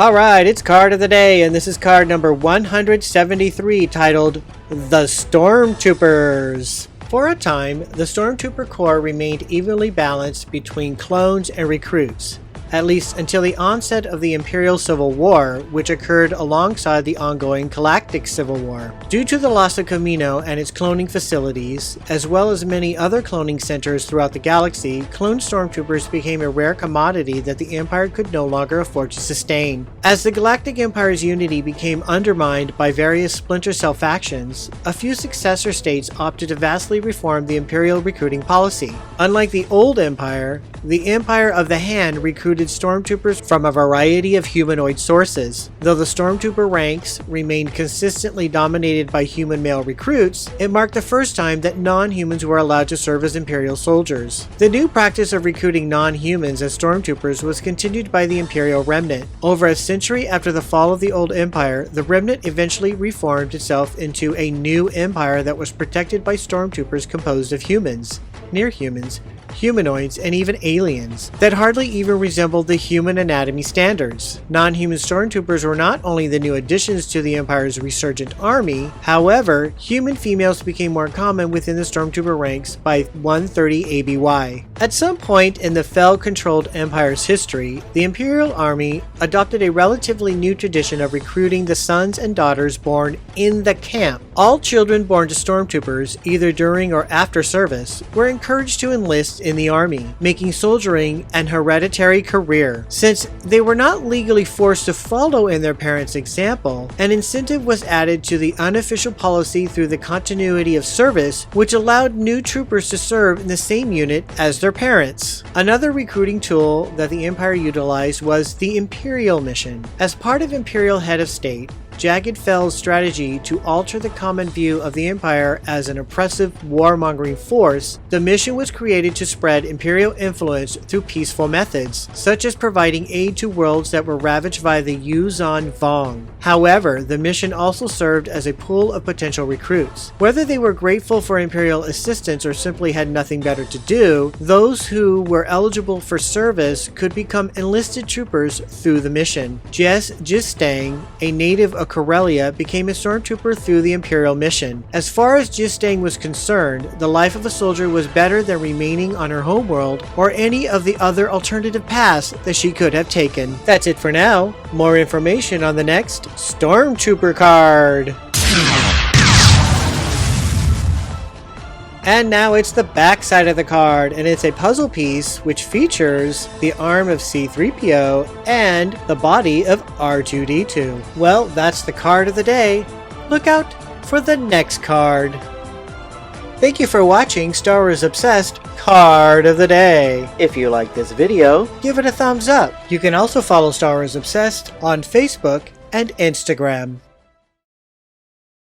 Alright, it's card of the day, and this is card number 173, titled The Stormtroopers. For a time, the Stormtrooper Corps remained evenly balanced between clones and recruits, at least until the onset of the Imperial Civil War, which occurred alongside the ongoing Galactic Civil War. Due to the loss of Kamino and its cloning facilities, as well as many other cloning centers throughout the galaxy, cloned Stormtroopers became a rare commodity that the Empire could no longer afford to sustain. As the Galactic Empire's unity became undermined by various splinter cell factions, a few successor states opted to vastly reform the Imperial recruiting policy. Unlike the old Empire, the Empire of the Hand recruited Stormtroopers from a variety of humanoid sources. Though the Stormtrooper ranks remained consistently dominated by human male recruits, it marked the first time that non-humans were allowed to serve as Imperial soldiers. The new practice of recruiting non-humans as Stormtroopers was continued by the Imperial Remnant. Over a century after the fall of the old Empire, the Remnant eventually reformed itself into a new empire that was protected by Stormtroopers composed of humans, near-humans, humanoids, and even aliens that hardly even resembled the human anatomy standards. Non-human Stormtroopers were not only the new additions to the Empire's resurgent army, however, human females became more common within the Stormtrooper ranks by 130 ABY. At some point in the Fel-controlled Empire's history, the Imperial Army adopted a relatively new tradition of recruiting the sons and daughters born in the camp. All children born to Stormtroopers, either during or after service, were encouraged to enlist in the army, making soldiering an hereditary career. Since they were not legally forced to follow in their parents' example, an incentive was added to the unofficial policy through the continuity of service, which allowed new troopers to serve in the same unit as their parents. Another recruiting tool that the Empire utilized was the Imperial Mission. As part of Imperial Head of State, Jagged Fell's strategy to alter the common view of the Empire as an oppressive, warmongering force, the mission was created to spread Imperial influence through peaceful methods, such as providing aid to worlds that were ravaged by the Yuuzhan Vong. However, the mission also served as a pool of potential recruits. Whether they were grateful for Imperial assistance or simply had nothing better to do, those who were eligible for service could become enlisted troopers through the mission. Jess Jistang, a native of Corellia, became a Stormtrooper through the Imperial mission. As far as Jistang was concerned, the life of a soldier was better than remaining on her homeworld or any of the other alternative paths that she could have taken. That's it for now. More information on the next Stormtrooper card. And now it's the back side of the card, and it's a puzzle piece which features the arm of C-3PO and the body of R2-D2. Well, that's the card of the day. Look out for the next card. Thank you for watching Star Wars Obsessed Card of the Day. If you like this video, give it a thumbs up. You can also follow Star Wars Obsessed on Facebook and Instagram.